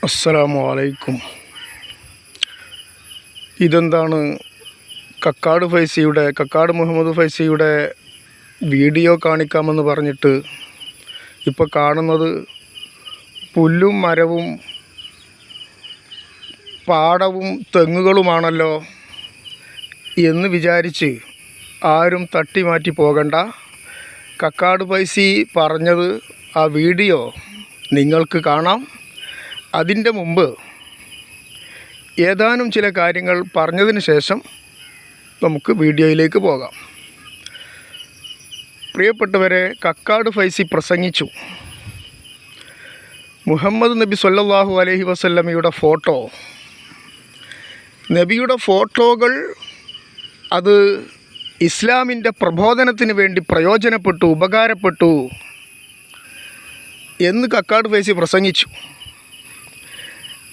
അസ്സലാമു അലൈക്കും. ഇതെന്താണ്? കക്കാട് മുഹമ്മദ് ഫൈസിയുടെ വീഡിയോ കാണിക്കാമെന്ന് പറഞ്ഞിട്ട് ഇപ്പോൾ കാണുന്നത് പുല്ലും മരവും പാടവും തെങ്ങുകളുമാണല്ലോ എന്ന് വിചാരിച്ച് ആരും തട്ടി മാറ്റി പോകണ്ട. കക്കാട് ഫൈസി പറഞ്ഞത് ആ വീഡിയോ നിങ്ങൾക്ക് കാണാം. അതിൻ്റെ മുമ്പ് ഏതാനും ചില കാര്യങ്ങൾ പറഞ്ഞതിന് ശേഷം നമുക്ക് വീഡിയോയിലേക്ക് പോകാം. പ്രിയപ്പെട്ടവരെ, കക്കാട് ഫൈസി പ്രസംഗിച്ചു. മുഹമ്മദ് നബി സല്ലല്ലാഹു അലൈഹി വസല്ലമയുടെ നബിയുടെ ഫോട്ടോകൾ അത് ഇസ്ലാമിൻ്റെ പ്രബോധനത്തിന് വേണ്ടി പ്രയോജനപ്പെട്ടു, ഉപകാരപ്പെട്ടു എന്ന് കക്കാട് ഫൈസി പ്രസംഗിച്ചു.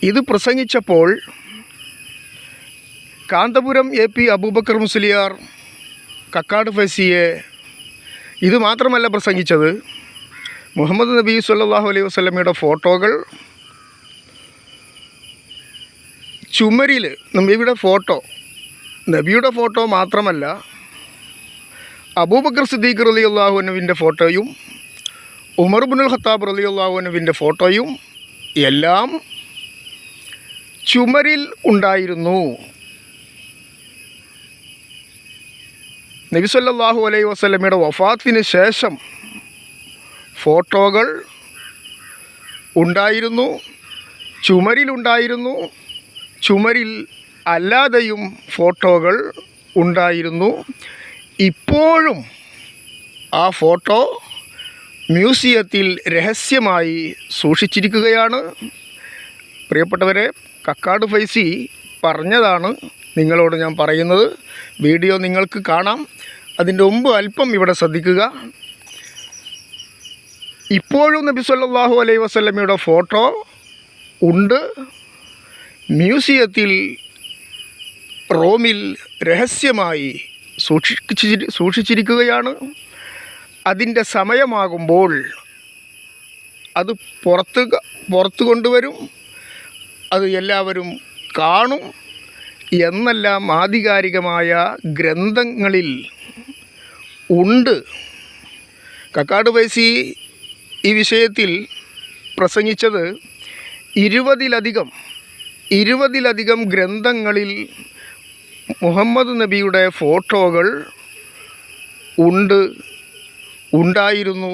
ഇത് പ്രസംഗിച്ചപ്പോൾ കാന്തപുരം AP അബൂബക്കർ മുസ്ലിയാർ കക്കാട് ഫൈസിയെ ഇത് മാത്രമല്ല പ്രസംഗിച്ചത്, മുഹമ്മദ് നബി സല്ലല്ലാഹു അലൈഹി വസല്ലമയുടെ ഫോട്ടോകൾ ചുമരിൽ നബിയുടെ ഫോട്ടോ മാത്രമല്ല, അബൂബക്കർ സിദ്ദീഖ് റളിയല്ലാഹു അൻഹുവിൻ്റെ ഫോട്ടോയും ഉമർ ഇബ്നുൽ ഖത്താബ് റളിയല്ലാഹു അൻഹുവിൻ്റെ ഫോട്ടോയും എല്ലാം ചുമരിൽ ഉണ്ടായിരുന്നു. നബി സല്ലല്ലാഹു അലൈഹി വസല്ലമയുടെ വഫാത്തിന് ശേഷം ഫോട്ടോകൾ ഉണ്ടായിരുന്നു, ചുമരിലുണ്ടായിരുന്നു, ചുമരിൽ അല്ലാതെയും ഫോട്ടോകൾ ഉണ്ടായിരുന്നു. ഇപ്പോഴും ആ ഫോട്ടോ മ്യൂസിയത്തിൽ രഹസ്യമായി സൂക്ഷിച്ചിരിക്കുകയാണ്. പ്രിയപ്പെട്ടവരെ, കക്കാട് ഫൈസി പറഞ്ഞതാണ് നിങ്ങളോട് ഞാൻ പറയുന്നത്. വീഡിയോ നിങ്ങൾക്ക് കാണാം. അതിൻ്റെ മുമ്പ് അല്പം ഇവിടെ ശ്രദ്ധിക്കുക. ഇപ്പോഴും നബി സല്ലല്ലാഹു അലൈഹി വസല്ലമയുടെ ഫോട്ടോ ഉണ്ട്, മ്യൂസിയത്തിൽ റോമിൽ രഹസ്യമായി സൂക്ഷിച്ചിരിക്കുകയാണ്. അതിൻ്റെ സമയമാകുമ്പോൾ അത് പുറത്ത് കൊണ്ടുവരും, അത് എല്ലാവരും കാണും എന്നെല്ലാം ആധികാരികമായ ഗ്രന്ഥങ്ങളിൽ ഉണ്ട്. കക്കാട് ഫൈസി ഈ വിഷയത്തിൽ പ്രസംഗിച്ചത് 20-ലധികം ഗ്രന്ഥങ്ങളിൽ മുഹമ്മദ് നബിയുടെ ഫോട്ടോകൾ ഉണ്ടായിരുന്നു.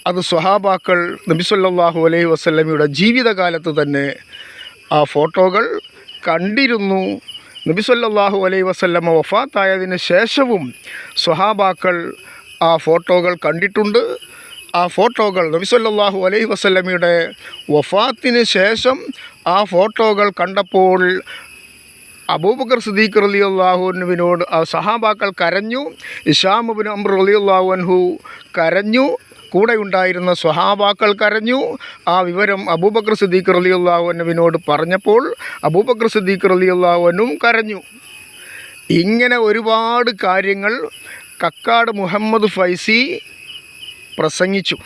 അത് സ്വഹാബാക്കൾ നബി സല്ലല്ലാഹു അലൈഹി വസല്ലമയുടെ ജീവിതകാലത്ത് തന്നെ ആ ഫോട്ടോകൾ കണ്ടിരുന്നു. നബി സല്ലല്ലാഹു അലൈഹി വസല്ലമ വഫാത്തായതിന് ശേഷവും സ്വഹാബാക്കൾ ആ ഫോട്ടോകൾ കണ്ടിട്ടുണ്ട്. ആ ഫോട്ടോകൾ നബി സല്ലല്ലാഹു അലൈഹി വസല്ലമയുടെ വഫാത്തിന് ശേഷം ആ ഫോട്ടോകൾ കണ്ടപ്പോൾ അബൂബക്കർ സിദ്ദീഖ് റളിയല്ലാഹു അൻഹുവിനോട് ആ സഹാബാക്കൾ കരഞ്ഞു. ഹിശാം ഇബ്നു അംർ റളിയല്ലാഹു അൻഹു കരഞ്ഞു. കൂടെ ഉണ്ടായിരുന്ന സ്വഹാബാക്കൾ കരഞ്ഞു. ആ വിവരം അബൂബക്കർ സിദ്ദീഖ് റളിയല്ലാഹു അൻഹുവിനോട് പറഞ്ഞപ്പോൾ അബൂബക്കർ സിദ്ദീഖ് റളിയല്ലാഹു അൻഹും കരഞ്ഞു. ഇങ്ങനെ ഒരുപാട് കാര്യങ്ങൾ കക്കാട് മുഹമ്മദ് ഫൈസി പ്രസംഗിച്ചു.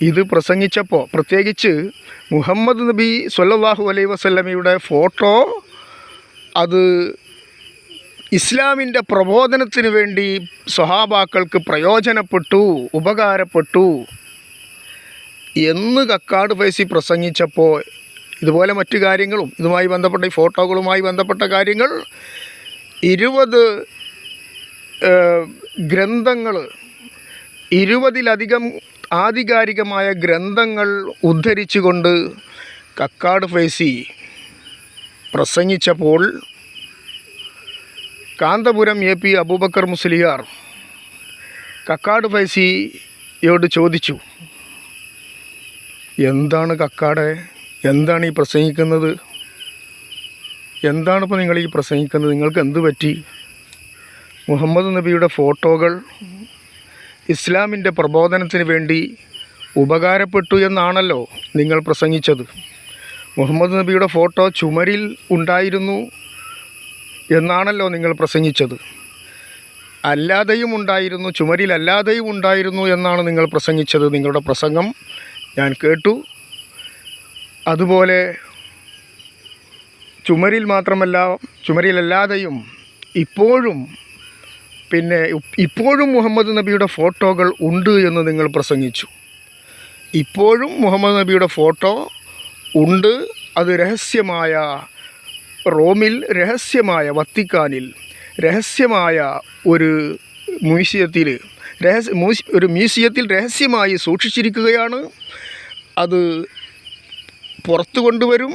ഇത് പ്രസംഗിച്ചപ്പോൾ പ്രത്യേകിച്ച് മുഹമ്മദ് നബി സല്ലല്ലാഹു അലൈഹി വസല്ലമയുടെ ഫോട്ടോ അത് ഇസ്ലാമിൻ്റെ പ്രബോധനത്തിന് വേണ്ടി സ്വഹാബാക്കൾക്ക് പ്രയോജനപ്പെട്ടു, ഉപകാരപ്പെട്ടു എന്ന് കക്കാട് ഫൈസി പ്രസംഗിച്ചപ്പോൾ ഇതുപോലെ മറ്റു കാര്യങ്ങളും ഇതുമായി ബന്ധപ്പെട്ട ഈ ഫോട്ടോകളുമായി ബന്ധപ്പെട്ട കാര്യങ്ങൾ 20 ഗ്രന്ഥങ്ങൾ, 20-ലധികം ആധികാരികമായ ഗ്രന്ഥങ്ങൾ ഉദ്ധരിച്ചുകൊണ്ട് കക്കാട് ഫൈസി പ്രസംഗിച്ചപ്പോൾ കാന്തപുരം AP അബൂബക്കർ മുസ്ലിയാർ കക്കാട് ഫൈസിയോട് ചോദിച്ചു, എന്താണ് കക്കാടെ, എന്താണ് ഈ പ്രസംഗിക്കുന്നത്? എന്താണിപ്പോൾ നിങ്ങൾ ഈ പ്രസംഗിക്കുന്നത്? നിങ്ങൾക്ക് എന്ത് പറ്റി? മുഹമ്മദ് നബിയുടെ ഫോട്ടോകൾ ഇസ്ലാമിൻ്റെ പ്രബോധനത്തിന് വേണ്ടി ഉപകാരപ്പെട്ടു എന്നാണല്ലോ നിങ്ങൾ പ്രസംഗിച്ചത്. മുഹമ്മദ് നബിയുടെ ഫോട്ടോ ചുമരിൽ ഉണ്ടായിരുന്നു എന്നാണല്ലോ നിങ്ങൾ പ്രസംഗിച്ചത്. അല്ലാതെയും ഉണ്ടായിരുന്നു, ചുമരിലല്ലാതെയും ഉണ്ടായിരുന്നു എന്നാണ് നിങ്ങൾ പ്രസംഗിച്ചത്. നിങ്ങളുടെ പ്രസംഗം ഞാൻ കേട്ടു. അതുപോലെ ചുമരിൽ മാത്രമല്ല, ചുമരിലല്ലാതെയും ഇപ്പോഴും മുഹമ്മദ് നബിയുടെ ഫോട്ടോകൾ ഉണ്ട് എന്ന് നിങ്ങൾ പ്രസംഗിച്ചു. ഇപ്പോഴും മുഹമ്മദ് നബിയുടെ ഫോട്ടോ ഉണ്ട്. അത് രഹസ്യമായ റോമിൽ, രഹസ്യമായ വത്തിക്കാനിൽ, രഹസ്യമായ ഒരു മ്യൂസിയത്തിൽ രഹസ്യമായി സൂക്ഷിച്ചിരിക്കുകയാണ്. അത് പുറത്തു കൊണ്ടുവരും.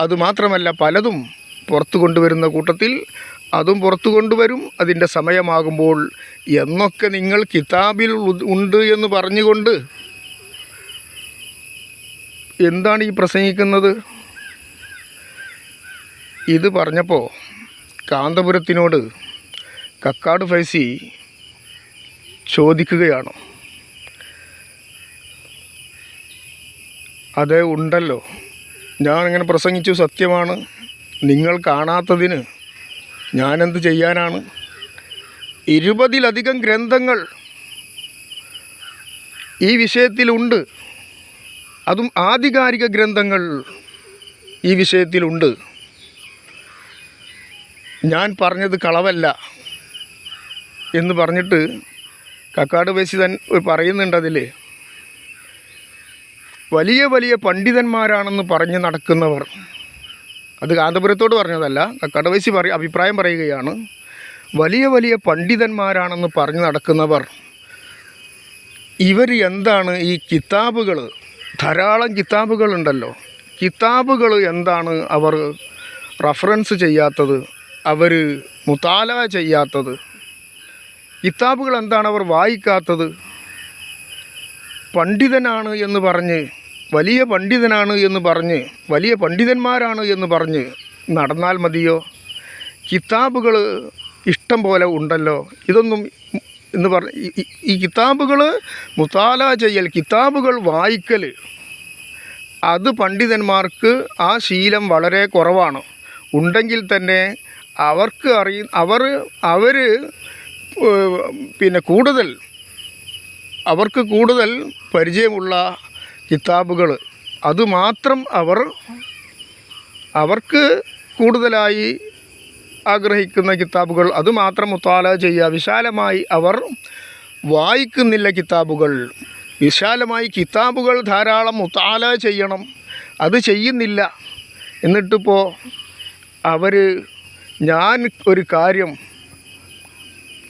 അതുമാത്രമല്ല, പലതും പുറത്തു കൊണ്ടുവരുന്ന കൂട്ടത്തിൽ അതും പുറത്തു കൊണ്ടുവരും അതിൻ്റെ സമയമാകുമ്പോൾ എന്നൊക്കെ നിങ്ങൾ കിതാബിൽ ഉണ്ട് എന്ന് പറഞ്ഞുകൊണ്ട് എന്താണ് ഈ പ്രസംഗിക്കുന്നത്? ഇത് പറഞ്ഞപ്പോൾ കാന്തപുരത്തിനോട് കക്കാട് ഫൈസി ചോദിക്കുകയാണ്, അതേ ഉണ്ടല്ലോ, ഞാനിങ്ങനെ പ്രസംഗിച്ചു, സത്യമാണ്. നിങ്ങൾ കാണാത്തതിന് ഞാനെന്ത് ചെയ്യാനാണ്? 20-ലധികം ഗ്രന്ഥങ്ങൾ ഈ വിഷയത്തിലുണ്ട്. അതും ആധികാരിക ഗ്രന്ഥങ്ങൾ ഈ വിഷയത്തിലുണ്ട്. ഞാൻ പറഞ്ഞത് കളവല്ല എന്ന് പറഞ്ഞിട്ട് കക്കാട് ഫൈസി പറയുന്നുണ്ട്. അതിൽ വലിയ വലിയ പണ്ഡിതന്മാരാണെന്ന് പറഞ്ഞ് നടക്കുന്നവർ, അത് കാന്തപുരത്തോട് പറഞ്ഞതല്ല, കക്കാട് ഫൈസി അഭിപ്രായം പറയുകയാണ്. വലിയ വലിയ പണ്ഡിതന്മാരാണെന്ന് പറഞ്ഞ് നടക്കുന്നവർ ഇവർ എന്താണ് ഈ കിതാബുകൾ, ധാരാളം കിതാബുകളുണ്ടല്ലോ, കിതാബുകൾ എന്താണ് അവർ റഫറൻസ് ചെയ്യാത്തത്, അവർ മുതാല ചെയ്യാത്തത്, കിതാബുകൾ എന്താണ് അവർ വായിക്കാത്തത്? പണ്ഡിതനാണ് എന്ന് പറഞ്ഞ്, വലിയ പണ്ഡിതനാണ് എന്ന് പറഞ്ഞ്, വലിയ പണ്ഡിതന്മാരാണ് എന്ന് പറഞ്ഞ് നടന്നാൽ മതിയോ? കിതാബുകൾ ഇഷ്ടം പോലെ ഉണ്ടല്ലോ. ഇതൊന്നും എന്ന് പറഞ്ഞ് ഈ കിതാബുകൾ മുതാല ചെയ്യൽ, കിതാബുകൾ വായിക്കൽ, അത് പണ്ഡിതന്മാർക്ക് ആ ശീലം വളരെ കുറവാണ്. ഉണ്ടെങ്കിൽ തന്നെ അവർക്ക് കൂടുതൽ പരിചയമുള്ള കിതാബുകൾ, അതുമാത്രം അവർക്ക് കൂടുതലായി ആഗ്രഹിക്കുന്ന കിതാബുകൾ അതുമാത്രം മുത്താല ചെയ്യുക. വിശാലമായി അവർ വായിക്കുന്നില്ല കിതാബുകൾ. വിശാലമായി കിതാബുകൾ ധാരാളം മുത്താല ചെയ്യണം, അത് ചെയ്യുന്നില്ല. എന്നിട്ടിപ്പോൾ ഞാൻ ഒരു കാര്യം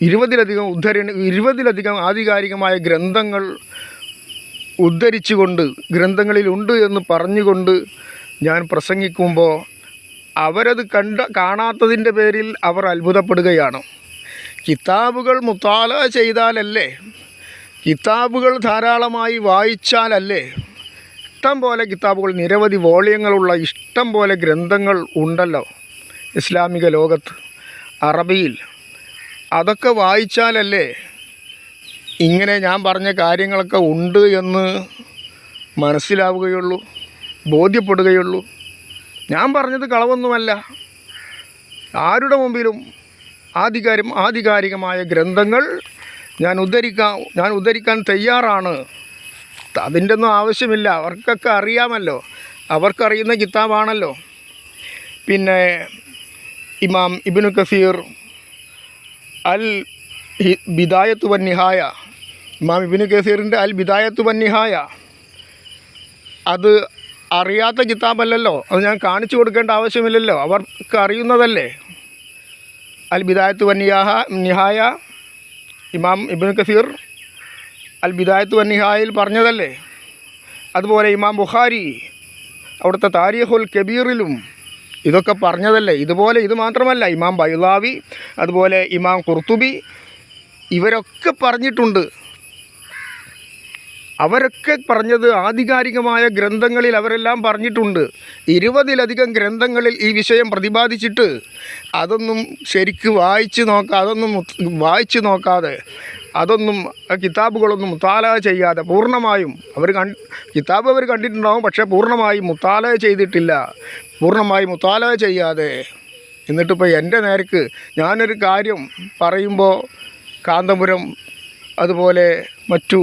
20-ലധികം ആധികാരികമായ ഗ്രന്ഥങ്ങൾ ഉദ്ധരിച്ചുകൊണ്ട്, ഗ്രന്ഥങ്ങളിലുണ്ട് എന്ന് പറഞ്ഞുകൊണ്ട് ഞാൻ പ്രസംഗിക്കുമ്പോൾ അവരത് കാണാത്തതിൻ്റെ പേരിൽ അവർ അത്ഭുതപ്പെടുകയാണ്. കിതാബുകൾ മുത്താല ചെയ്താലല്ലേ, കിതാബുകൾ ധാരാളമായി വായിച്ചാലല്ലേ, ഇഷ്ടം പോലെ കിതാബുകൾ, നിരവധി വോള്യങ്ങളുള്ള ഇഷ്ടം പോലെ ഗ്രന്ഥങ്ങൾ ഉണ്ടല്ലോ ഇസ്ലാമിക ലോകത്ത്, അറബിയിൽ. അതൊക്കെ വായിച്ചാലല്ലേ ഇങ്ങനെ ഞാൻ പറഞ്ഞ കാര്യങ്ങളൊക്കെ ഉണ്ട് എന്ന് മനസ്സിലാവുകയുള്ളൂ, ബോധ്യപ്പെടുകയുള്ളൂ. ഞാൻ പറഞ്ഞത് കളവൊന്നുമല്ല. ആരുടെ മുമ്പിലും ആധികാരികമായ ഗ്രന്ഥങ്ങൾ ഞാൻ ഉദ്ധരിക്കാൻ തയ്യാറാണ്. അതിൻ്റെ ഒന്നും ആവശ്യമില്ല, അവർക്കൊക്കെ അറിയാമല്ലോ, അവർക്കറിയുന്ന കിതാബാണല്ലോ. പിന്നെ ഇമാം ഇബ്നു കസീർ അൽ ബിദായത്തു വന്നിഹായ, ഇമാം ഇബ്നു കസീറിൻ്റെ അൽ ബിദായത്തു വന്നിഹായ, അത് അറിയാത്ത കിതാബല്ലല്ലോ, അത് ഞാൻ കാണിച്ചു കൊടുക്കേണ്ട ആവശ്യമില്ലല്ലോ, അവർക്ക് അറിയുന്നതല്ലേ. അൽ ബിദായത്തു വന്നിഹായ ഇമാം ഇബ്നു കസീർ അൽ ബിദായത്തു വന്നിഹായയിൽ പറഞ്ഞതല്ലേ. അതുപോലെ ഇമാം ബുഖാരി അവിടുത്തെ താരീഖുൽ കബീറിലും ഇതൊക്കെ പറഞ്ഞതല്ലേ. ഇത് മാത്രമല്ല, ഇമാം ബൈളാവി, അതുപോലെ ഇമാം ഖുർത്തുബി, ഇവരൊക്കെ പറഞ്ഞിട്ടുണ്ട്. അവരൊക്കെ പറഞ്ഞത് ആധികാരികമായ ഗ്രന്ഥങ്ങളിൽ അവരെല്ലാം പറഞ്ഞിട്ടുണ്ട്. 20-ലധികം ഗ്രന്ഥങ്ങളിൽ ഈ വിഷയം പ്രതിപാദിച്ചിട്ട് അതൊന്നും ശരിക്ക് വായിച്ച് നോക്കാതെ അതൊന്നും കിതാബുകളൊന്നും മുത്താല ചെയ്യാതെ പൂർണ്ണമായും കിതാബ് അവർ കണ്ടിട്ടുണ്ടാവും, പക്ഷേ പൂർണ്ണമായും മുത്താല ചെയ്തിട്ടില്ല, പൂർണ്ണമായും മുത്താല ചെയ്യാതെ. എന്നിട്ടിപ്പോൾ എൻ്റെ നേർക്ക് ഞാനൊരു കാര്യം പറയുമ്പോൾ കാന്തപുരം അതുപോലെ മറ്റു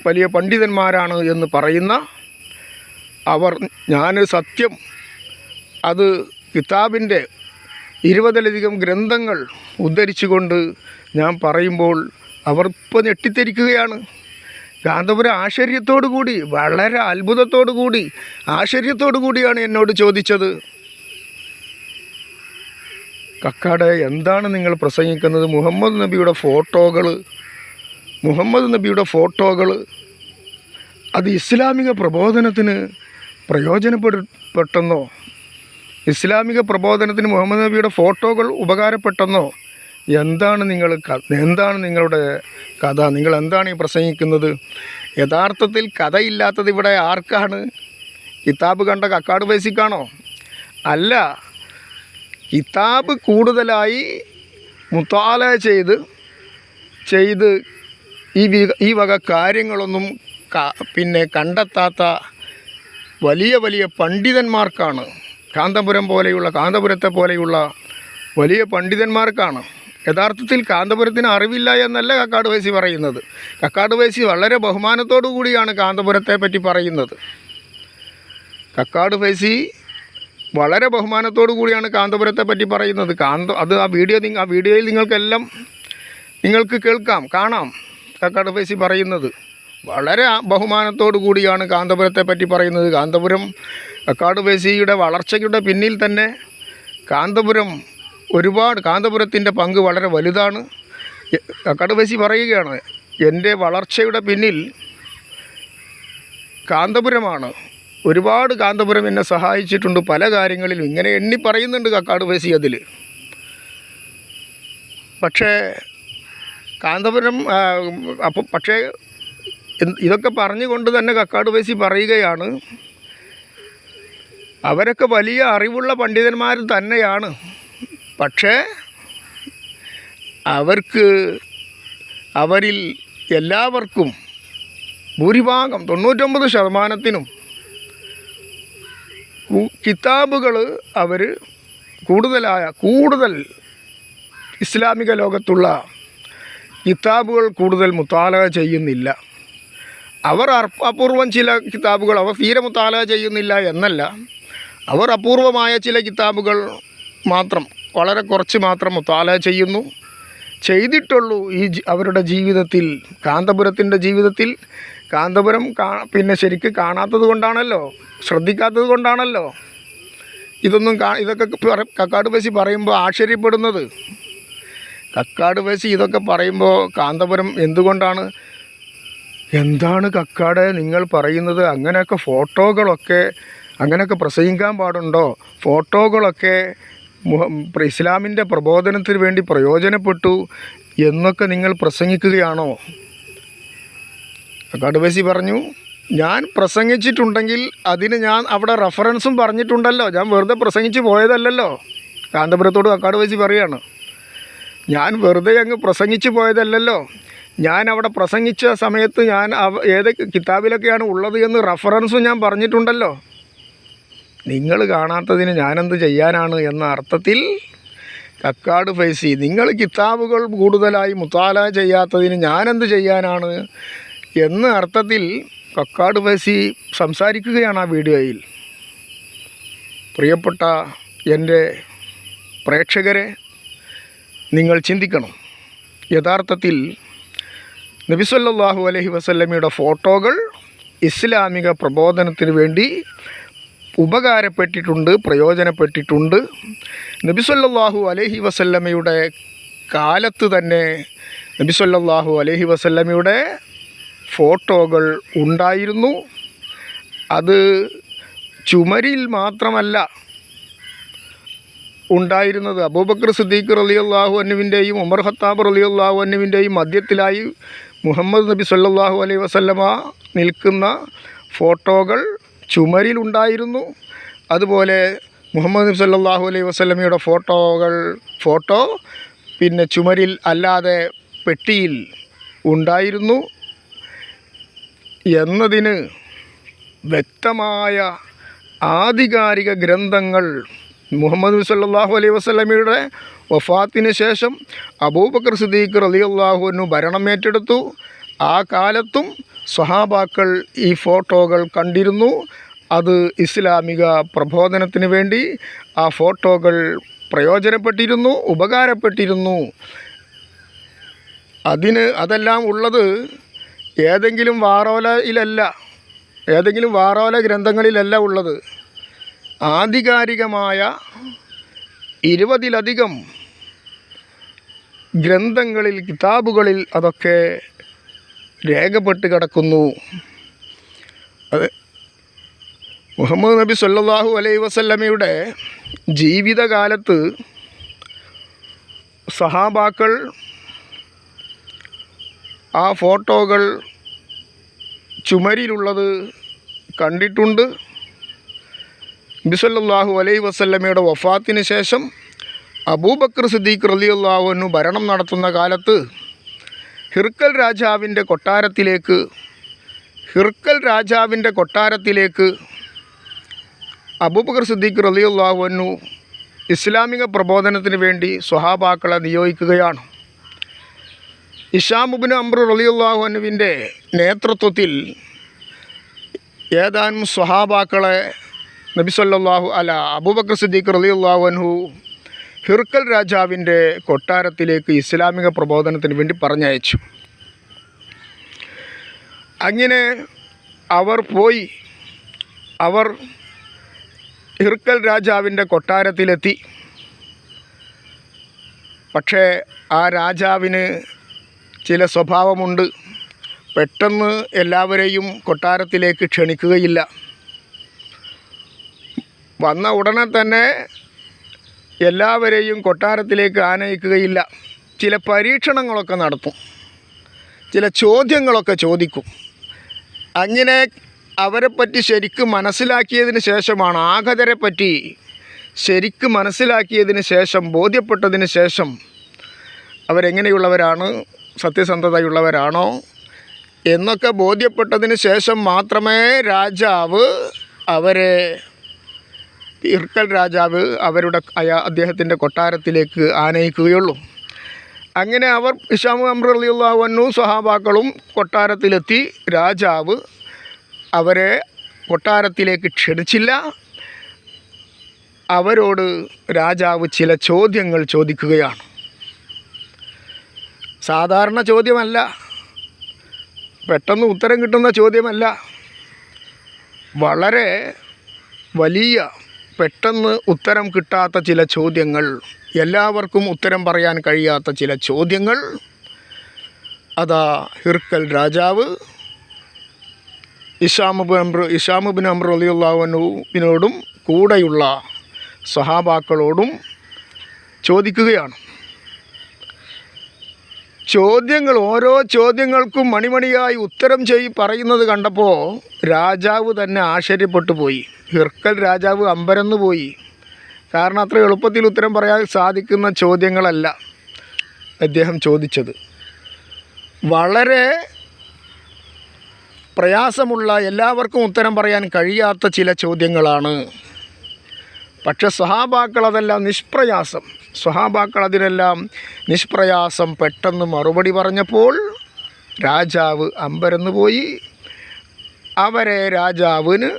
വലിയ പണ്ഡിതന്മാരാണ് എന്ന് പറയുന്ന ഞാൻ സത്യം അത് കിതാബിൻ്റെ 20ലധികം ഗ്രന്ഥങ്ങൾ ഉദ്ധരിച്ചുകൊണ്ട് ഞാൻ പറയുമ്പോൾ അവർ ഇപ്പോൾ ഞെട്ടിത്തിരിക്കുകയാണ്. കാന്തപുരം ആശ്ചര്യത്തോടു കൂടി, വളരെ അത്ഭുതത്തോടു കൂടി, ആശ്ചര്യത്തോടു കൂടിയാണ് എന്നോട് ചോദിച്ചത്, കക്കാട് എന്താണ് നിങ്ങൾ പ്രസംഗിക്കുന്നത്? മുഹമ്മദ് നബിയുടെ ഫോട്ടോകൾ അത് ഇസ്ലാമിക പ്രബോധനത്തിന് പ്രയോജനപ്പെട്ടെന്നോ, ഇസ്ലാമിക പ്രബോധനത്തിന് മുഹമ്മദ് നബിയുടെ ഫോട്ടോകൾ ഉപകാരപ്പെട്ടെന്നോ? എന്താണ് നിങ്ങളുടെ കഥ? നിങ്ങൾ എന്താണ് ഈ പ്രസംഗിക്കുന്നത്? യഥാർത്ഥത്തിൽ കഥയില്ലാത്തത് ഇവിടെ ആർക്കാണ്? കിതാബ് കണ്ട കക്കാട് ഫൈസിക്കാണോ? അല്ല, കിതാബ് കൂടുതലായി മുത്താല ചെയ്ത് ഈ വക കാര്യങ്ങളൊന്നും കണ്ടെത്താത്ത വലിയ വലിയ പണ്ഡിതന്മാർക്കാണ്, കാന്തപുരത്തെ പോലെയുള്ള വലിയ പണ്ഡിതന്മാർക്കാണ്. യഥാർത്ഥത്തിൽ കാന്തപുരത്തിന് അറിവില്ല എന്നല്ല കക്കാട് ഫൈസി പറയുന്നത്. കക്കാട് ഫൈസി വളരെ ബഹുമാനത്തോടു കൂടിയാണ് കാന്തപുരത്തെ പറ്റി പറയുന്നത്. കക്കാട് ഫൈസി വളരെ ബഹുമാനത്തോടു കൂടിയാണ് കാന്തപുരത്തെ പറ്റി പറയുന്നത്. അത് ആ വീഡിയോയിൽ നിങ്ങൾക്ക് കേൾക്കാം, കാണാം. കക്കാട് ഫൈസി പറയുന്നത് വളരെ ബഹുമാനത്തോടു കൂടിയാണ് കാന്തപുരത്തെ പറ്റി പറയുന്നത്. കക്കാട് ഫൈസിയുടെ വളർച്ചയുടെ പിന്നിൽ തന്നെ കാന്തപുരത്തിൻ്റെ പങ്ക് വളരെ വലുതാണ്. കക്കാട് ഫൈസി പറയുകയാണ്, എൻ്റെ വളർച്ചയുടെ പിന്നിൽ കാന്തപുരമാണ്. ഒരുപാട് കാന്തപുരം എന്നെ സഹായിച്ചിട്ടുണ്ട് പല കാര്യങ്ങളിലും. ഇങ്ങനെ എണ്ണി പറയുന്നുണ്ട് കക്കാട് ഫൈസി അതിൽ. പക്ഷേ ഇതൊക്കെ പറഞ്ഞുകൊണ്ട് തന്നെ കക്കാട് ഫൈസി പറയുകയാണ്, അവരൊക്കെ വലിയ അറിവുള്ള പണ്ഡിതന്മാർ തന്നെയാണ്. പക്ഷേ അവരിൽ എല്ലാവർക്കും ഭൂരിഭാഗം 99%നും കിതാബുകൾ അവർ കൂടുതൽ ഇസ്ലാമിക ലോകത്തുള്ള കിതാബുകൾ കൂടുതൽ മുത്താലഅ ചെയ്യുന്നില്ല. അവർ അപൂർവം ചില കിതാബുകൾ അവർ തീരെ മുത്താലഅ ചെയ്യുന്നില്ല എന്നല്ല, അവർ അപൂർവമായ ചില കിതാബുകൾ മാത്രം, വളരെ കുറച്ച് മാത്രം മുത്താലഅ ചെയ്തിട്ടുള്ളൂ. അവരുടെ ജീവിതത്തിൽ, കാന്തപുരത്തിൻ്റെ ജീവിതത്തിൽ, കാന്തപുരം ശരിക്ക് കാണാത്തത് കൊണ്ടാണല്ലോ, ശ്രദ്ധിക്കാത്തത് കൊണ്ടാണല്ലോ ഇതൊക്കെ കക്കാട് ഫൈസി പറയുമ്പോൾ ആശ്ചര്യപ്പെടുന്നത്. കക്കാട് ഫൈസി ഇതൊക്കെ പറയുമ്പോൾ കാന്തപുരം എന്താണ് കക്കാട് നിങ്ങൾ പറയുന്നത്? അങ്ങനെയൊക്കെ പ്രസംഗിക്കാൻ പാടുണ്ടോ? ഫോട്ടോകളൊക്കെ ഇസ്ലാമിൻ്റെ പ്രബോധനത്തിന് വേണ്ടി പ്രയോജനപ്പെട്ടു എന്നൊക്കെ നിങ്ങൾ പ്രസംഗിക്കുകയാണോ? കക്കാട് ഫൈസി പറഞ്ഞു, ഞാൻ പ്രസംഗിച്ചിട്ടുണ്ടെങ്കിൽ അതിന് ഞാൻ അവിടെ റെഫറൻസും പറഞ്ഞിട്ടുണ്ടല്ലോ, ഞാൻ വെറുതെ പ്രസംഗിച്ച് പോയതല്ലല്ലോ. കാന്തപുരത്തോട് കക്കാട് ഫൈസി പറയുകയാണ്, ഞാൻ വെറുതെ അങ്ങ് പ്രസംഗിച്ച് പോയതല്ലല്ലോ, ഞാൻ അവിടെ പ്രസംഗിച്ച സമയത്ത് ഞാൻ ഏത് കിതാബിലൊക്കെയാണ് ഉള്ളത് എന്ന് റെഫറൻസും ഞാൻ പറഞ്ഞിട്ടുണ്ടല്ലോ. നിങ്ങൾ കാണാത്തതിന് ഞാനെന്ത് ചെയ്യാനാണ് എന്ന അർത്ഥത്തിൽ കക്കാട് ഫൈസി, നിങ്ങൾ കിതാബുകൾ കൂടുതലായി മുത്താലഅ ചെയ്യാത്തതിന് ഞാനെന്ത് ചെയ്യാനാണ് എന്ന അർത്ഥത്തിൽ കക്കാട് ഫൈസി സംസാരിക്കുകയാണ് ആ വീഡിയോയിൽ. പ്രിയപ്പെട്ട എൻ്റെ പ്രേക്ഷകരെ, നിങ്ങൾ ചിന്തിക്കണം. യഥാർത്ഥത്തിൽ നബി സല്ലല്ലാഹു അലൈഹി വസല്ലമയുടെ ഫോട്ടോകൾ ഇസ്ലാമിക പ്രബോധനത്തിന് വേണ്ടി ഉപകാരപ്പെട്ടിട്ടുണ്ട്, പ്രയോജനപ്പെട്ടിട്ടുണ്ട്. നബി സല്ലല്ലാഹു അലൈഹി വസല്ലമയുടെ കാലത്ത് തന്നെ നബി സല്ലല്ലാഹു അലൈഹി വസല്ലമയുടെ ഫോട്ടോകൾ ഉണ്ടായിരുന്നു. അത് ചുമരിൽ മാത്രമല്ല ഉണ്ടായിരുന്നത്, അബൂബക്കർ സിദ്ദീഖ് റളിയല്ലാഹു അൻഹുവിൻ്റെയും ഉമർ ഖത്താബ് റളിയല്ലാഹു അൻഹുവിൻ്റെയും മധ്യത്തിലായി മുഹമ്മദ് നബി സല്ലല്ലാഹു അലൈഹി വസല്ലമ നിൽക്കുന്ന ഫോട്ടോകൾ ചുമരിലുണ്ടായിരുന്നു. അതുപോലെ മുഹമ്മദ് നബി സല്ലല്ലാഹു അലൈഹി വസല്ലമയുടെ ഫോട്ടോ ചുമരിൽ അല്ലാതെ പെട്ടിയിൽ ഉണ്ടായിരുന്നു എന്നതിന് വ്യക്തമായ ആധികാരിക ഗ്രന്ഥങ്ങൾ മുഹമ്മദ് നബി സല്ലല്ലാഹു അലൈഹി വസല്ലമയുടെ വഫാത്തിന് ശേഷം അബൂബക്കർ സിദ്ദീഖ് റളിയല്ലാഹു അൻഹു ഭരണം ഏറ്റെടുത്തു. ആ കാലത്തും സ്വഹാബാക്കൾ ഈ ഫോട്ടോകൾ കണ്ടിരുന്നു. അത് ഇസ്ലാമിക പ്രബോധനത്തിന് വേണ്ടി ആ ഫോട്ടോകൾ പ്രയോജനപ്പെട്ടിരുന്നു, ഉപകാരപ്പെട്ടിരുന്നു. അതെല്ലാം ഉള്ളത് ഏതെങ്കിലും വാറോല ഗ്രന്ഥങ്ങളിലല്ല ഉള്ളത്. ആധികാരികമായ 20-ലധികം ഗ്രന്ഥങ്ങളിൽ, കിതാബുകളിൽ അതൊക്കെ രേഖപ്പെട്ട് കിടക്കുന്നു. അത് മുഹമ്മദ് നബി സല്ലല്ലാഹു അലൈഹി വസല്ലമയുടെ ജീവിതകാലത്ത് സഹാബാക്കൾ ആ ഫോട്ടോകൾ ചുമരിലുള്ളത് കണ്ടിട്ടുണ്ട്. നബി സല്ലല്ലാഹു അലൈഹി വസല്ലമയുടെ വഫാത്തിന് ശേഷം അബൂബക്കർ സിദ്ദീഖ് റളിയല്ലാഹു അൻഹു ഭരണം നടത്തുന്ന കാലത്ത് ഹിർക്കൽ രാജാവിൻ്റെ കൊട്ടാരത്തിലേക്ക് അബൂബക്കർ സിദ്ദീഖ് റളിയല്ലാഹു അൻഹു ഇസ്ലാമിക പ്രബോധനത്തിന് വേണ്ടി സ്വഹാബാക്കളെ നിയോഗിക്കുകയാണ്. ഹിശാം ഇബ്നു അംർ റളിയല്ലാഹു അൻഹുവിൻ്റെ നേതൃത്വത്തിൽ ഏതാനും സ്വഹാബാക്കളെ അബൂബക്കർ സിദ്ദീഖ് റളിയല്ലാഹു അൻഹു ഹിർക്കൽ രാജാവിൻ്റെ കൊട്ടാരത്തിലേക്ക് ഇസ്ലാമിക പ്രബോധനത്തിന് വേണ്ടി പറഞ്ഞയച്ചു. അങ്ങനെ അവർ ഹിർക്കൽ രാജാവിൻ്റെ കൊട്ടാരത്തിലെത്തി. പക്ഷേ ആ രാജാവിന് ചില സ്വഭാവമുണ്ട്. പെട്ടെന്ന് എല്ലാവരെയും കൊട്ടാരത്തിലേക്ക് ക്ഷണിക്കുകയില്ല. വന്ന ഉടനെ തന്നെ എല്ലാവരെയും കൊട്ടാരത്തിലേക്ക് ആനയിക്കുകയില്ല. ചില പരീക്ഷണങ്ങളൊക്കെ നടത്തും, ചില ചോദ്യങ്ങളൊക്കെ ചോദിക്കും. അങ്ങനെ അവരെപ്പറ്റി ശരിക്കും മനസ്സിലാക്കിയതിന് ശേഷമാണ്, ആഗതരെപ്പറ്റി ശരിക്കും മനസ്സിലാക്കിയതിന് ശേഷം, ബോധ്യപ്പെട്ടതിന് ശേഷം അവരെങ്ങനെയുള്ളവരാണ്, സത്യസന്ധതയുള്ളവരാണോ എന്നൊക്കെ ബോധ്യപ്പെട്ടതിന് ശേഷം മാത്രമേ ഹിർക്കൽ രാജാവ് അദ്ദേഹത്തിൻ്റെ കൊട്ടാരത്തിലേക്ക് ആനയിക്കുകയുള്ളൂ. അങ്ങനെ അവർ ഹിശാം അംർ റളിയല്ലാഹു അൻഹു സ്വഹാബാക്കളും കൊട്ടാരത്തിലെത്തി. രാജാവ് അവരെ കൊട്ടാരത്തിലേക്ക് ക്ഷണിച്ചില്ല. അവരോട് രാജാവ് ചില ചോദ്യങ്ങൾ ചോദിക്കുകയാണ്. സാധാരണ ചോദ്യമല്ല, പെട്ടെന്ന് ഉത്തരം കിട്ടുന്ന ചോദ്യമല്ല. വളരെ വലിയ, പെട്ടെന്ന് ഉത്തരം കിട്ടാത്ത ചില ചോദ്യങ്ങൾ, എല്ലാവർക്കും ഉത്തരം പറയാൻ കഴിയാത്ത ചില ചോദ്യങ്ങൾ അതാ ഹിർക്കൽ രാജാവ് ഹിശാം ഇബ്നു അംർ റളിയല്ലാഹു അൻഹുവിനോടും കൂടെയുള്ള സ്വഹാബാക്കളോടും ചോദിക്കുകയാണ്. ഓരോ ചോദ്യങ്ങൾക്കും മണിമണിയായി ഉത്തരം പറയുന്നത് കണ്ടപ്പോൾ രാജാവ് തന്നെ ആശ്ചര്യപ്പെട്ടു പോയി. ഹിർക്കൽ രാജാവ് അമ്പരന്ന് പോയി. കാരണം അത്ര എളുപ്പത്തിൽ ഉത്തരം പറയാൻ സാധിക്കുന്ന ചോദ്യങ്ങളല്ല അദ്ദേഹം ചോദിച്ചത്. വളരെ പ്രയാസമുള്ള, എല്ലാവർക്കും ഉത്തരം പറയാൻ കഴിയാത്ത ചില ചോദ്യങ്ങളാണ്. പക്ഷെ സ്വഹാബാക്കൾ അതിനെല്ലാം നിഷ്പ്രയാസം പെട്ടെന്ന് മറുപടി പറഞ്ഞപ്പോൾ രാജാവ് അമ്പരന്ന് പോയി. രാജാവിന്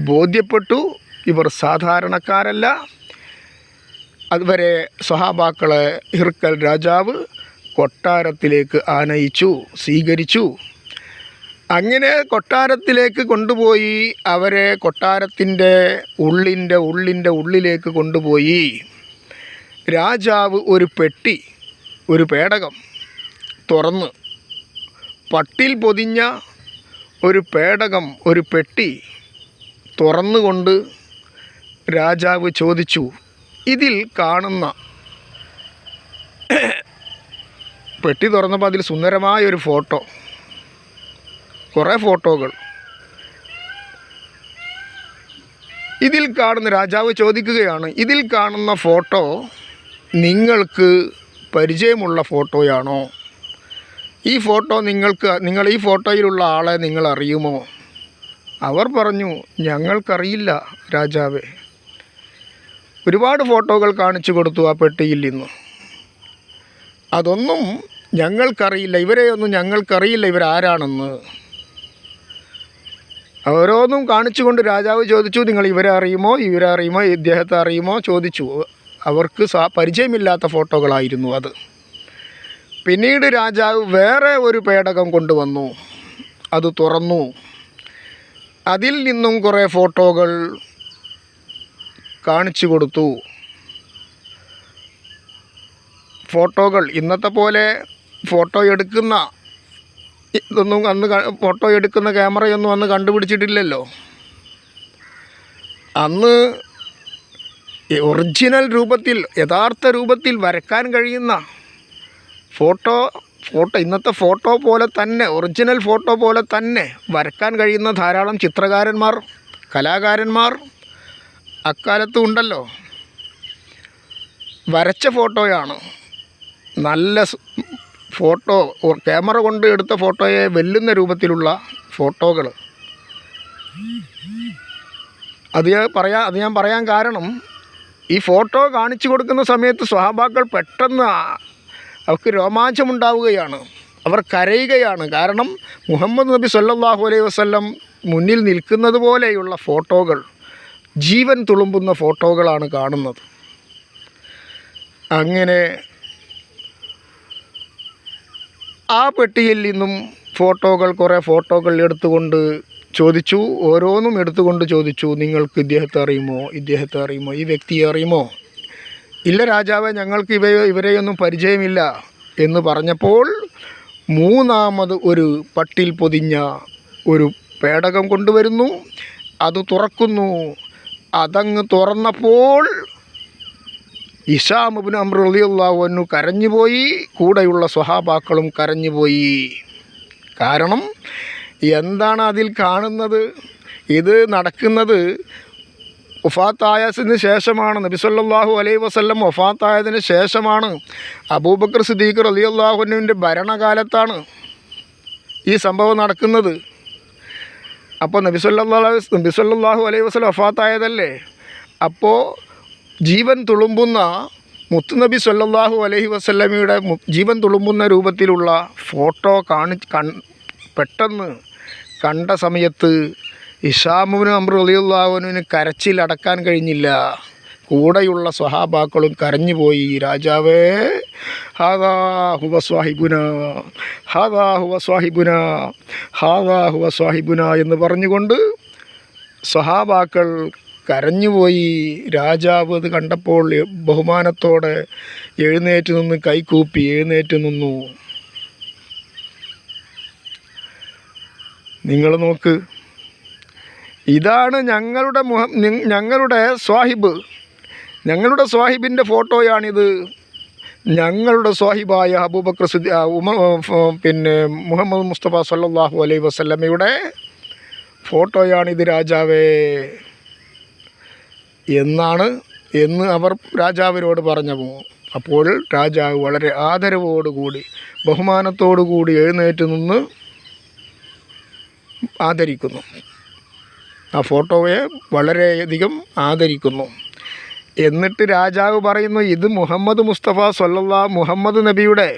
ബോധ്യപ്പെട്ടു, ഇവർ സാധാരണക്കാരല്ല. അതുവരെ സ്വഹാബാക്കളെ ഹിർക്കൽ രാജാവ് കൊട്ടാരത്തിലേക്ക് സ്വീകരിച്ചു. അങ്ങനെ കൊട്ടാരത്തിലേക്ക് കൊണ്ടുപോയി അവരെ കൊട്ടാരത്തിൻ്റെ ഉള്ളിലേക്ക് കൊണ്ടുപോയി. രാജാവ് ഒരു പേടകം തുറന്ന്, പട്ടിൽ പൊതിഞ്ഞ ഒരു പെട്ടി തുറന്നുകൊണ്ട് രാജാവ് ചോദിച്ചു, ഇതിൽ കാണുന്ന, പെട്ടി തുറന്നപ്പോൾ അതിൽ സുന്ദരമായൊരു ഫോട്ടോ, കുറേ ഫോട്ടോകൾ. രാജാവ് ചോദിക്കുകയാണ്, ഇതിൽ കാണുന്ന ഫോട്ടോ നിങ്ങൾക്ക് പരിചയമുള്ള ഫോട്ടോയാണോ? ഈ ഫോട്ടോ നിങ്ങൾ ഈ ഫോട്ടോയിലുള്ള ആളെ നിങ്ങൾ അറിയുമോ? അവർ പറഞ്ഞു, ഞങ്ങൾക്കറിയില്ല രാജാവേ. ഒരുപാട് ഫോട്ടോകൾ കാണിച്ചു കൊടുത്തു ആ പെട്ടിയിൽ നിന്ന്. അതൊന്നും ഞങ്ങൾക്കറിയില്ല, ഇവരെയൊന്നും ഞങ്ങൾക്കറിയില്ല, ഇവരാരാണെന്ന്. ഓരോന്നും കാണിച്ചുകൊണ്ട് രാജാവ് ചോദിച്ചു, നിങ്ങൾ ഇവരെ അറിയുമോ, ഇദ്ദേഹത്തെ അറിയുമോ ചോദിച്ചു. അവർക്ക് പരിചയമില്ലാത്ത ഫോട്ടോകളായിരുന്നു അത്. പിന്നീട് രാജാവ് വേറെ ഒരു പേടകം കൊണ്ടുവന്നു. അത് തുറന്നു. അതിൽ നിന്നും കുറേ ഫോട്ടോകൾ കാണിച്ചു കൊടുത്തു. ഫോട്ടോകൾ ഇന്നത്തെ പോലെ ഫോട്ടോ എടുക്കുന്ന ഇതൊന്നും അന്ന് ഫോട്ടോ എടുക്കുന്ന ക്യാമറയൊന്നും അന്ന് കണ്ടുപിടിച്ചിട്ടില്ലല്ലോ. അന്ന് ഒറിജിനൽ രൂപത്തിൽ, യഥാർത്ഥ രൂപത്തിൽ വരയ്ക്കാൻ കഴിയുന്ന ഫോട്ടോ ഇന്നത്തെ ഫോട്ടോ പോലെ തന്നെ, ഒറിജിനൽ ഫോട്ടോ പോലെ തന്നെ വരയ്ക്കാൻ കഴിയുന്ന ധാരാളം ചിത്രകാരന്മാർ, കലാകാരന്മാർ അക്കാലത്തും ഉണ്ടല്ലോ. വരച്ച ഫോട്ടോയാണ്. നല്ല ഫോട്ടോ, ക്യാമറ കൊണ്ട് എടുത്ത ഫോട്ടോയെ വെല്ലുന്ന രൂപത്തിലുള്ള ഫോട്ടോകൾ. അത് ഞാൻ പറയാൻ കാരണം, ഈ ഫോട്ടോ കാണിച്ചു കൊടുക്കുന്ന സമയത്ത് സ്വഹാബാക്കൾ പെട്ടെന്ന് അവർക്ക് രോമാഞ്ചമുണ്ടാവുകയാണ്, അവർ കരയുകയാണ്. കാരണം മുഹമ്മദ് നബി സല്ലല്ലാഹു അലൈഹി വസല്ലം മുന്നിൽ നിൽക്കുന്നത് പോലെയുള്ള ഫോട്ടോകൾ, ജീവൻ തുളുമ്പുന്ന ഫോട്ടോകളാണ് കാണുന്നത്. അങ്ങനെ ആ പെട്ടിയിൽ നിന്നും കുറേ ഫോട്ടോകൾ എടുത്തുകൊണ്ട് ചോദിച്ചു. ഓരോന്നും എടുത്തുകൊണ്ട് ചോദിച്ചു, നിങ്ങൾക്ക് ഇദ്ദേഹത്തെ അറിയുമോ, ഈ വ്യക്തിയെ അറിയുമോ? ഇല്ല രാജാവേ, ഞങ്ങൾക്ക് ഇവരെയൊന്നും പരിചയമില്ല എന്ന് പറഞ്ഞപ്പോൾ മൂന്നാമത് ഒരു പട്ടിൽ പൊതിഞ്ഞ ഒരു പേടകം കൊണ്ടുവരുന്നു. അത് തുറക്കുന്നു. അതങ്ങ് തുറന്നപ്പോൾ ഹിശാം ഇബ്നു അംർ റളിയല്ലാഹു അൻഹു കരഞ്ഞുപോയി. കൂടെയുള്ള സ്വഹാബാക്കളും കരഞ്ഞുപോയി. കാരണം എന്താണ് അതിൽ കാണുന്നത്? ഇത് നടക്കുന്നത് വഫാത്തായതിന് ശേഷമാണ്. നബി സല്ലല്ലാഹു അലൈഹി വസല്ലം വഫാത്തായതിന് ശേഷമാണ്. അബൂബക്കർ സിദ്ദീഖ് റളിയല്ലാഹു അൻഹുവിൻ്റെ ഭരണകാലത്താണ് ഈ സംഭവം നടക്കുന്നത്. അപ്പോൾ നബി സല്ലല്ലാഹു അലൈഹി വസല്ലം വഫാത്തായതല്ലേ. അപ്പോൾ ജീവൻ തുളുമ്പുന്ന മുത്തുനബി സല്ലല്ലാഹു അലൈഹി വസല്ലമയുടെ ജീവൻ തുളുമ്പുന്ന രൂപത്തിലുള്ള ഫോട്ടോ പെട്ടെന്ന് കണ്ട സമയത്ത് ഹിശാം ഇബ്നു അംർ റളിയല്ലാഹു അൻഹുവിന് കരച്ചിലടക്കാൻ കഴിഞ്ഞില്ല. കൂടെയുള്ള സ്വഹാബാക്കളും കരഞ്ഞുപോയി. രാജാവേ, ഹാദാ ഹുവ സ്വാഹിബുന എന്ന് പറഞ്ഞുകൊണ്ട് സ്വഹാബാക്കൾ കരഞ്ഞുപോയി. രാജാവ് അത് കണ്ടപ്പോൾ ബഹുമാനത്തോടെ എഴുന്നേറ്റ് നിന്ന് കൈകൂപ്പി എഴുന്നേറ്റ് നിന്നു. നിങ്ങൾ നോക്ക്, ഇതാണ് ഞങ്ങളുടെ സ്വാഹിബിൻ്റെ ഫോട്ടോയാണിത്. ഞങ്ങളുടെ സ്വാഹിബായ അബൂബക്കർ മുഹമ്മദ് മുസ്തഫ സല്ലല്ലാഹു അലൈഹി വസല്ലമയുടെ ഫോട്ടോയാണിത് രാജാവേ എന്ന് അവർ രാജാവിനോട് പറഞ്ഞു. അപ്പോൾ രാജാവ് വളരെ ആദരവോടുകൂടി ബഹുമാനത്തോടുകൂടി എഴുന്നേറ്റ് നിന്ന് ആദരിക്കുന്നു. ആ ഫോട്ടോയെ വളരെയധികം ആദരിക്കുന്നു. എന്നിട്ട് രാജാവ് പറയുന്നു, ഇത് മുഹമ്മദ് മുസ്തഫ മുഹമ്മദ് നബിയുടെ,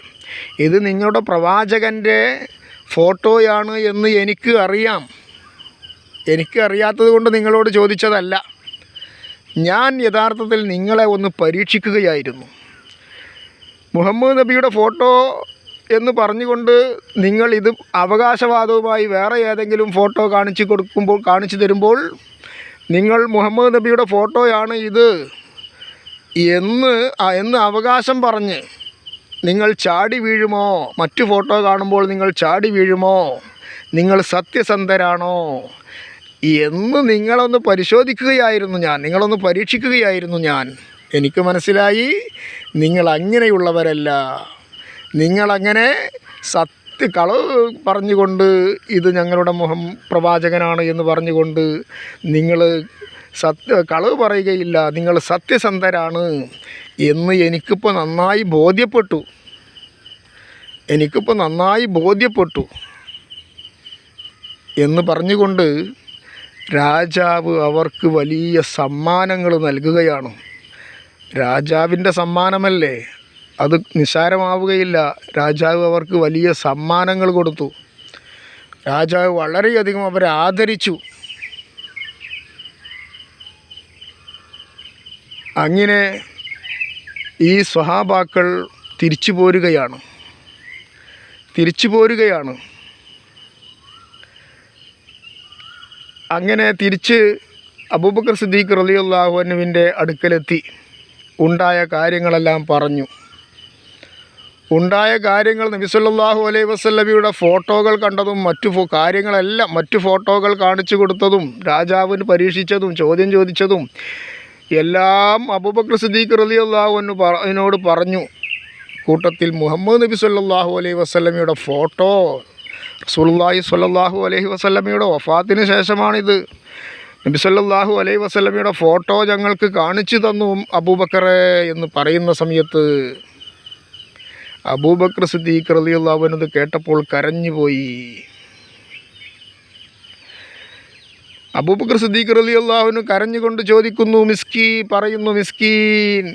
ഇത് നിങ്ങളുടെ പ്രവാചകൻ്റെ ഫോട്ടോയാണ് എന്ന് എനിക്ക് അറിയാത്തത് കൊണ്ട് നിങ്ങളോട് ചോദിച്ചതല്ല. ഞാൻ യഥാർത്ഥത്തിൽ നിങ്ങളെ ഒന്ന് പരീക്ഷിക്കുകയായിരുന്നു. മുഹമ്മദ് നബിയുടെ ഫോട്ടോ എന്ന് പറഞ്ഞുകൊണ്ട് നിങ്ങൾ ഇത് അവകാശവാദവുമായി വേറെ ഏതെങ്കിലും ഫോട്ടോ കാണിച്ചു തരുമ്പോൾ നിങ്ങൾ മുഹമ്മദ് നബിയുടെ ഫോട്ടോയാണ് ഇത് എന്ന് അവകാശം പറഞ്ഞ് നിങ്ങൾ ചാടി വീഴുമോ? മറ്റു ഫോട്ടോ കാണുമ്പോൾ നിങ്ങൾ ചാടി വീഴുമോ? നിങ്ങൾ സത്യസന്ധരാണോ എന്ന് നിങ്ങളൊന്ന് പരിശോധിക്കുകയായിരുന്നു ഞാൻ, നിങ്ങളൊന്ന് പരീക്ഷിക്കുകയായിരുന്നു ഞാൻ. എനിക്ക് മനസ്സിലായി, നിങ്ങൾ അങ്ങനെയുള്ളവരല്ല. നിങ്ങളങ്ങനെ കളവ് പറഞ്ഞുകൊണ്ട് ഇത് ഞങ്ങളുടെ പ്രവാചകനാണ് എന്ന് പറഞ്ഞുകൊണ്ട് നിങ്ങൾ കളവ് പറയുകയില്ല, നിങ്ങൾ സത്യസന്ധരാണ് എന്ന് എനിക്കിപ്പോൾ നന്നായി ബോധ്യപ്പെട്ടു എന്ന് പറഞ്ഞുകൊണ്ട് രാജാവ് അവർക്ക് വലിയ സമ്മാനങ്ങൾ നൽകുകയാണ്. രാജാവിൻ്റെ സമ്മാനമല്ലേ, അത് നിസ്സാരമാവുകയില്ല. രാജാവ് അവർക്ക് വലിയ സമ്മാനങ്ങൾ കൊടുത്തു. രാജാവ് വളരെയധികം അവരെ ആദരിച്ചു. അങ്ങനെ ഈ സ്വഹാബാക്കൾ തിരിച്ചു പോരുകയാണ്. അങ്ങനെ തിരിച്ച് അബൂബക്കർ സിദ്ദീഖ് റളിയല്ലാഹു അൻഹുവിൻ്റെ അടുക്കലെത്തി ഉണ്ടായ കാര്യങ്ങളെല്ലാം പറഞ്ഞു. ഉണ്ടായ കാര്യങ്ങൾ നബി സല്ലല്ലാഹു അലൈഹി വസല്ലമയുടെ ഫോട്ടോകൾ കണ്ടതും മറ്റു ഫോട്ടോകൾ കാണിച്ചു കൊടുത്തതും രാജാവിന് പരീക്ഷിച്ചതും ചോദ്യം ചോദിച്ചതും എല്ലാം അബൂബക്കർ സിദ്ദീഖ് റളിയല്ലാഹു അൻഹുവിനോട് പറഞ്ഞു. കൂട്ടത്തിൽ മുഹമ്മദ് നബി സല്ലല്ലാഹു അലൈഹി വസല്ലമയുടെ ഫോട്ടോ റസൂലുള്ളാഹി സ്വല്ലല്ലാഹു അലൈഹി വസല്ലമയുടെ വഫാത്തിന് ശേഷമാണിത്. നബി സല്ലല്ലാഹു അലൈഹി വസല്ലമയുടെ ഫോട്ടോ ഞങ്ങൾക്ക് കാണിച്ചു തന്നു അബൂബക്കറെ എന്ന് പറയുന്ന സമയത്ത് അബൂബക്കർ സിദ്ദീഖ് റളിയല്ലാഹു അൻഹു കേട്ടപ്പോൾ കരഞ്ഞുപോയി. അബൂബക്കർ സിദ്ദീഖ് റളിയല്ലാഹു അൻഹു കരഞ്ഞുകൊണ്ട് ചോദിക്കുന്നു, മിസ്കീൻ.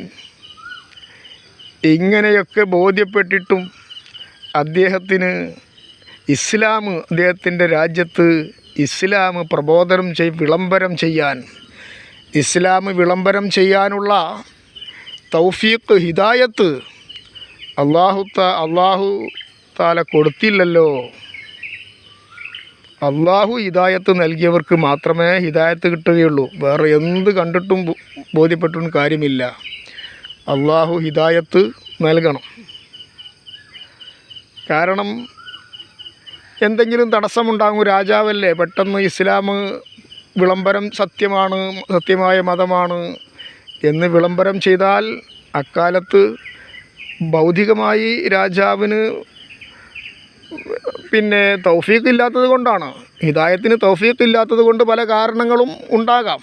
ഇങ്ങനെയൊക്കെ ബോധ്യപ്പെട്ടിട്ടും അദ്ദേഹത്തിന് അദ്ദേഹത്തിൻ്റെ രാജ്യത്ത് ഇസ്ലാം വിളംബരം ചെയ്യാനുള്ള തൗഫീഖ്, ഹിദായത്ത് അല്ലാഹു തആല കൊടുത്തില്ലല്ലോ. അല്ലാഹു ഹിദായത്ത് നൽകിയവർക്ക് മാത്രമേ ഹിദായത്ത് കിട്ടുകയുള്ളൂ. വേറെ എന്ത് കണ്ടിട്ടും ബോധ്യപ്പെട്ടിട്ടും കാര്യമില്ല. അല്ലാഹു ഹിദായത്ത് നൽകണം. കാരണം എന്തെങ്കിലും തടസ്സമുണ്ടാകും. രാജാവല്ലേ, പെട്ടെന്ന് ഇസ്ലാം വിളംബരം സത്യമായ മതമാണ് എന്ന് വിളംബരം ചെയ്താൽ അക്കാലത്ത് ഭൗതികമായി രാജാവിന് തൗഫീഖ് ഇല്ലാത്തത് കൊണ്ടാണ്, ഹിദായത്തിന് തൗഫീഖ് ഇല്ലാത്തത് കൊണ്ട് പല കാരണങ്ങളും ഉണ്ടാകാം.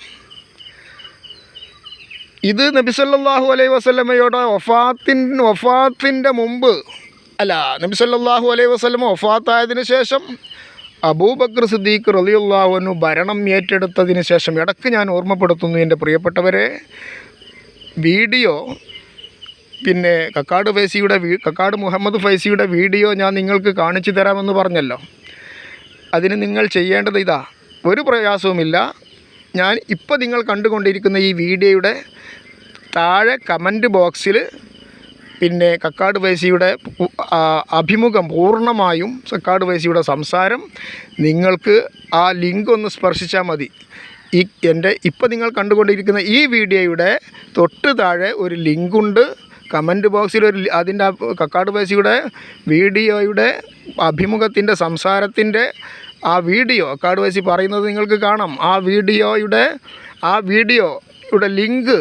ഇത് നബി സല്ലല്ലാഹു അലൈഹി വസല്ലമയുടെ വഫാത്തിൻ്റെ മുമ്പ് നബി സല്ലല്ലാഹു അലൈഹി വസല്ലമ വഫാത്തായതിനു ശേഷം അബൂബക്കർ സിദ്ദീഖ് റളിയല്ലാഹു അൻഹു ഭരണം ഏറ്റെടുത്തതിന് ശേഷം, ഇടയ്ക്ക് ഞാൻ ഓർമ്മപ്പെടുത്തുന്നു എൻ്റെ പ്രിയപ്പെട്ടവരെ, വീഡിയോ കക്കാട് മുഹമ്മദ് ഫൈസിയുടെ വീഡിയോ ഞാൻ നിങ്ങൾക്ക് കാണിച്ചു തരാമെന്ന് പറഞ്ഞല്ലോ. അതിന് നിങ്ങൾ ചെയ്യേണ്ടത് ഇതാ, ഒരു പ്രയാസവുമില്ല. ഞാൻ ഇപ്പോൾ നിങ്ങൾ കണ്ടുകൊണ്ടിരിക്കുന്ന ഈ വീഡിയോയുടെ താഴെ കമൻറ്റ് ബോക്സിൽ കക്കാട് ഫൈസിയുടെ അഭിമുഖം പൂർണ്ണമായും കക്കാട് ഫൈസിയുടെ സംസാരം നിങ്ങൾക്ക് ആ ലിങ്ക് ഒന്ന് സ്പർശിച്ചാൽ മതി. ഇപ്പോൾ നിങ്ങൾ കണ്ടുകൊണ്ടിരിക്കുന്ന ഈ വീഡിയോയുടെ തൊട്ട് താഴെ ഒരു ലിങ്കുണ്ട്. കമൻറ്റ് ബോക്സിൽ അതിൻ്റെ കക്കാട് ഫൈസിയുടെ വീഡിയോയുടെ അഭിമുഖത്തിൻ്റെ സംസാരത്തിൻ്റെ ആ വീഡിയോ കക്കാട് ഫൈസി പറയുന്നത് നിങ്ങൾക്ക് കാണാം. ആ വീഡിയോയുടെ ലിങ്ക്